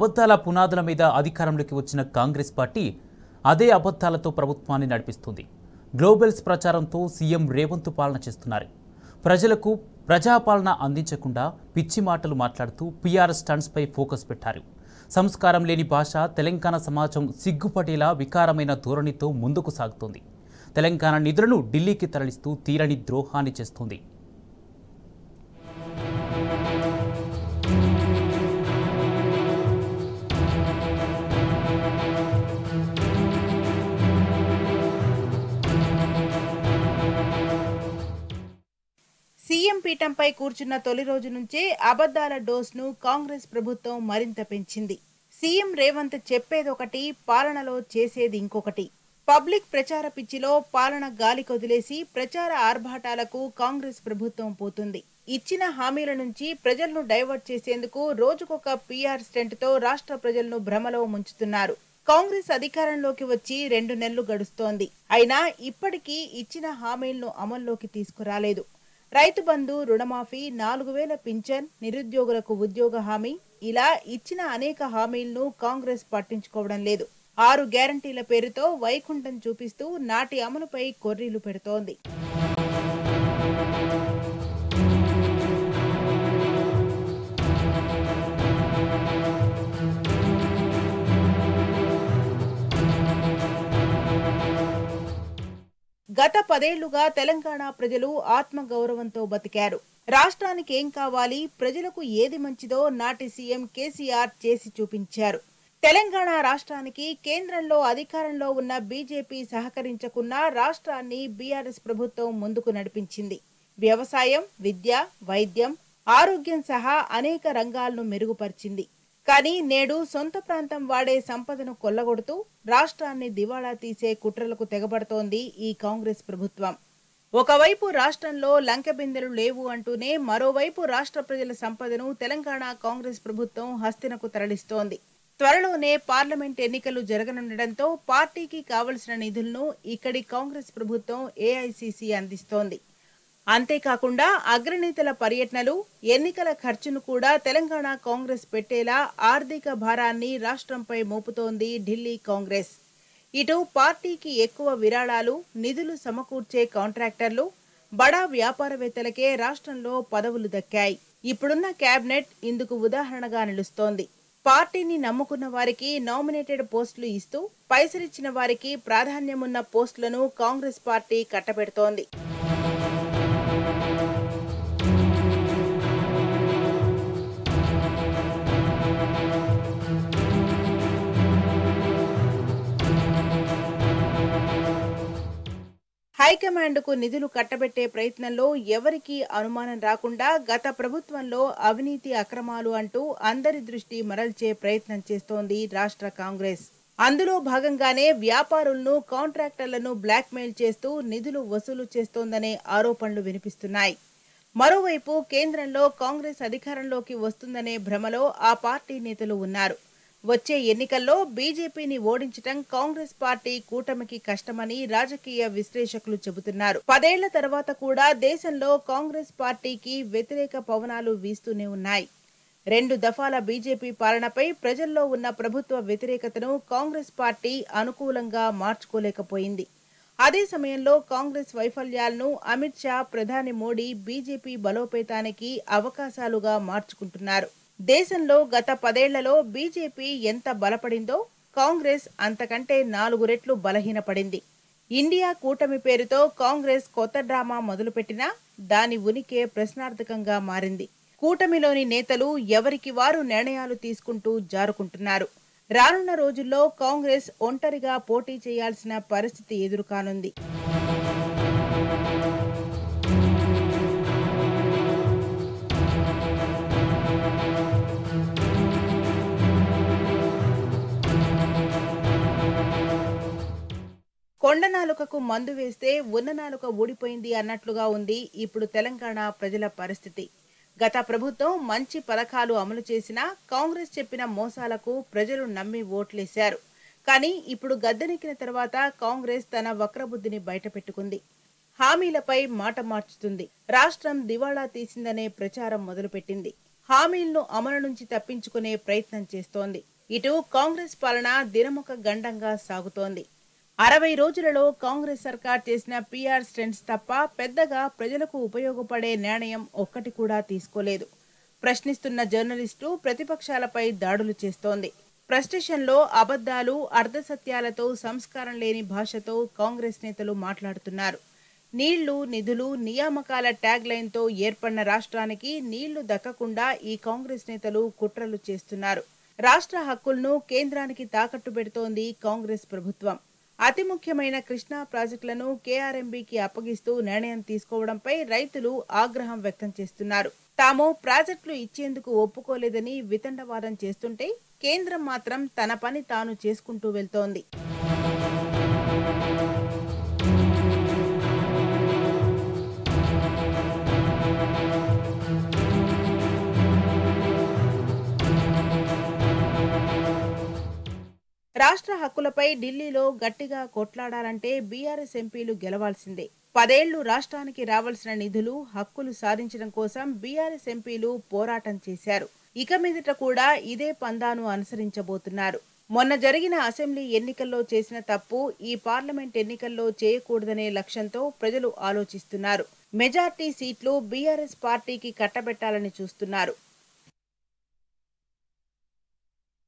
అబద్ధాల పునాదుల మీద అధికారంలోకి వచ్చిన కాంగ్రెస్ పార్టీ అదే అబద్ధాలతో ప్రభుత్వాన్ని నడిపిస్తుంది. గ్లోబల్స్ ప్రచారంతో సీఎం రేవంత్ పాలన చేస్తున్నారు. ప్రజలకు ప్రజాపాలన అందించకుండా పిచ్చి మాటలు మాట్లాడుతూ పీఆర్ స్టంట్స్పై ఫోకస్ పెట్టారు. సంస్కారం లేని భాష తెలంగాణ సమాజం సిగ్గుపడేలా వికారమైన ధోరణితో ముందుకు సాగుతోంది. తెలంగాణ నిధులను ఢిల్లీకి తరలిస్తూ తీరని ద్రోహాన్ని చేస్తోంది. సీఎం పీఠంపై కూర్చున్న తొలి రోజు నుంచే అబద్ధాల డోస్ను కాంగ్రెస్ ప్రభుత్వం మరింత పెంచింది. సీఎం రేవంత్ చెప్పేదొకటి, పాలనలో చేసేది ఇంకొకటి. పబ్లిక్ ప్రచార పిచ్చిలో పాలన గాలి కొదిలేసి ప్రచార ఆర్భాటాలకు కాంగ్రెస్ ప్రభుత్వం పోతుంది. ఇచ్చిన హామీల నుంచి ప్రజలను డైవర్ట్ చేసేందుకు రోజుకొక పీఆర్ స్టంట్తో రాష్ట్ర ప్రజలను భ్రమలో ముంచుతున్నారు. కాంగ్రెస్ అధికారంలోకి వచ్చి 2 నెలలు గడుస్తోంది. అయినా ఇప్పటికీ ఇచ్చిన హామీలను అమల్లోకి తీసుకురాలేదు. రైతు బంధు, రుణమాఫీ, 4000 పింఛన్, నిరుద్యోగులకు ఉద్యోగ హామీ, ఇలా ఇచ్చిన అనేక హామీలను కాంగ్రెస్ పట్టించుకోవడం లేదు. 6 గ్యారంటీల పేరుతో వైకుంఠం చూపిస్తూ నాటి అమలుపై కొర్రీలు పెడుతోంది. గత 10 ఏళ్లుగా తెలంగాణ ప్రజలు ఆత్మగౌరవంతో బతికారు. రాష్ట్రానికి ఏం కావాలి, ప్రజలకు ఏది మంచిదో నాటి సీఎం కేసీఆర్ చేసి చూపించారు. తెలంగాణ రాష్ట్రానికి కేంద్రంలో అధికారంలో ఉన్న బీజేపీ సహకరించకున్నా రాష్ట్రాన్ని బీఆర్ఎస్ ప్రభుత్వం ముందుకు నడిపించింది. వ్యవసాయం, విద్య, వైద్యం, ఆరోగ్యం సహా అనేక రంగాలను మెరుగుపరిచింది. కానీ నేడు సొంత ప్రాంతం వాడే సంపదను కొల్లగొడుతూ రాష్ట్రాన్ని దివాళా తీసే కుట్రలకు తెగబడుతోంది ఈ కాంగ్రెస్ ప్రభుత్వం. ఒకవైపు రాష్ట్రంలో లంకెబిందెలు లేవు అంటూనే మరోవైపు రాష్ట్ర ప్రజల సంపదను తెలంగాణ కాంగ్రెస్ ప్రభుత్వం హస్తినకు తరలిస్తోంది. త్వరలోనే పార్లమెంట్ ఎన్నికలు జరగనుండటంతో పార్టీకి కావలసిన నిధులను ఇక్కడి కాంగ్రెస్ ప్రభుత్వం ఏఐసీసీ అందిస్తోంది. అంతేకాకుండా అగ్రనేతల పర్యటనలు, ఎన్నికల ఖర్చును కూడా తెలంగాణ కాంగ్రెస్ పెట్టేలా ఆర్థిక భారాన్ని రాష్ట్రంపై మోపుతోంది ఢిల్లీ కాంగ్రెస్. ఇటు పార్టీకి ఎక్కువ విరాళాలు, నిధులు సమకూర్చే కాంట్రాక్టర్లు, బడా వ్యాపారవేత్తలకే రాష్ట్రంలో పదవులు దక్కాయి. ఇప్పుడున్న కేబినెట్ ఇందుకు ఉదాహరణగా నిలుస్తోంది. పార్టీని నమ్ముకున్న వారికి నామినేటెడ్ పోస్టులు ఇస్తూ పైసలిచ్చిన వారికి ప్రాధాన్యమున్న పోస్టులను కాంగ్రెస్ పార్టీ కట్టబెడుతోంది. హైకమాండ్కు నిధులు కట్టబెట్టే ప్రయత్నంలో ఎవరికీ అనుమానం రాకుండా గత ప్రభుత్వంలో అవినీతి అక్రమాలు అంటూ అందరి దృష్టి మరల్చే ప్రయత్నం చేస్తోంది రాష్ట్ర కాంగ్రెస్. అందులో భాగంగానే వ్యాపారులను, కాంట్రాక్టర్లను బ్లాక్మెయిల్ చేస్తూ నిధులు వసూలు చేస్తోందనే ఆరోపణలు వినిపిస్తున్నాయి. మరోవైపు కేంద్రంలో కాంగ్రెస్ అధికారంలోకి వస్తుందనే భ్రమలో ఆ పార్టీ నేతలు ఉన్నారు. వచ్చే ఎన్నికల్లో బీజేపీని ఓడించటం కాంగ్రెస్ పార్టీ కూటమికి కష్టమని రాజకీయ విశ్లేషకులు చెబుతున్నారు. 10 ఏళ్ల తర్వాత కూడా దేశంలో కాంగ్రెస్ పార్టీకి వ్యతిరేక పవనాలు వీస్తూనే ఉన్నాయి. 2 దఫాల బీజేపీ పాలనపై ప్రజల్లో ఉన్న ప్రభుత్వ వ్యతిరేకతను కాంగ్రెస్ పార్టీ అనుకూలంగా మార్చుకోలేకపోయింది. అదే సమయంలో కాంగ్రెస్ వైఫల్యాలను అమిత్ షా, ప్రధాని మోడీ బీజేపీ బలోపేతానికి అవకాశాలుగా మార్చుకుంటున్నారు. దేశంలో గత 10 ఏళ్లలో బీజేపీ ఎంత బలపడిందో కాంగ్రెస్ అంతకంటే 4 రెట్లు బలహీనపడింది. ఇండియా కూటమి పేరుతో కాంగ్రెస్ కొత్త డ్రామా మొదలుపెట్టినా దాని ఉనికి ప్రశ్నార్థకంగా మారింది. కూటమిలోని నేతలు ఎవరికి వారు నిర్ణయాలు తీసుకుంటూ జారుకుంటున్నారు. రానున్న రోజుల్లో కాంగ్రెస్ ఒంటరిగా పోటీ చేయాల్సిన పరిస్థితి ఎదురుకానుంది. కొండ నాలుకకు మందు వేస్తే ఉన్న నాలుక ఊడిపోయింది అన్నట్లుగా ఉంది ఇప్పుడు తెలంగాణ ప్రజల పరిస్థితి. గత ప్రభుత్వం మంచి పథకాలు అమలు చేసినా కాంగ్రెస్ చెప్పిన మోసాలకు ప్రజలు నమ్మి ఓట్లేశారు. కానీ ఇప్పుడు గద్దెనెక్కిన తర్వాత కాంగ్రెస్ తన వక్రబుద్ధిని బయటపెట్టుకుంది. హామీలపై మాట మార్చుతుంది. రాష్ట్రం దివాళా తీసిందనే ప్రచారం మొదలుపెట్టింది. హామీలను అమలు నుంచి తప్పించుకునే ప్రయత్నం చేస్తోంది. ఇటు కాంగ్రెస్ పాలన దినమొక గండంగా సాగుతోంది. 60 రోజులలో కాంగ్రెస్ సర్కార్ చేసిన పీఆర్ స్టంట్స్ తప్ప పెద్దగా ప్రజలకు ఉపయోగపడే నిర్ణయం ఒక్కటి కూడా తీసుకోలేదు. ప్రశ్నిస్తున్న జర్నలిస్టు ప్రతిపక్షాలపై దాడులు చేస్తోంది. ఫ్రస్ట్రేషన్లో అబద్ధాలు, అర్ధసత్యాలతో సంస్కారం లేని భాషతో కాంగ్రెస్ నేతలు మాట్లాడుతున్నారు. నీళ్లు, నిధులు, నియామకాల ట్యాగ్ లైన్తో ఏర్పడిన రాష్ట్రానికి నీళ్లు దక్కకుండా ఈ కాంగ్రెస్ నేతలు కుట్రలు చేస్తున్నారు. రాష్ట్ర హక్కులను కేంద్రానికి తాకట్టు పెడుతోంది కాంగ్రెస్ ప్రభుత్వం. అతి ముఖ్యమైన కృష్ణా ప్రాజెక్టులను కేఆర్ఎంబీకి అప్పగిస్తూ నిర్ణయం తీసుకోవడంపై రైతులు ఆగ్రహం వ్యక్తం చేస్తున్నారు. తాము ప్రాజెక్టులు ఇచ్చేందుకు ఒప్పుకోలేదని వితండవాదం చేస్తుంటే కేంద్రం మాత్రం తన పని తాను చేసుకుంటూ వెళ్తోంది. రాష్ట్ర హక్కులపై ఢిల్లీలో గట్టిగా కొట్లాడాలంటే బీఆర్ఎస్ ఎంపీలు గెలవాల్సిందే. 10 ఏళ్లు రాష్ట్రానికి రావాల్సిన నిధులు, హక్కులు సాధించడం కోసం బీఆర్ఎస్ ఎంపీలు పోరాటం చేశారు. ఇక మీదట కూడా ఇదే పందాను అనుసరించబోతున్నారు. మొన్న జరిగిన అసెంబ్లీ ఎన్నికల్లో చేసిన తప్పు ఈ పార్లమెంట్ ఎన్నికల్లో చేయకూడదనే లక్ష్యంతో ప్రజలు ఆలోచిస్తున్నారు. మెజార్టీ సీట్లు బీఆర్ఎస్ పార్టీకి కట్టబెట్టాలని చూస్తున్నారు.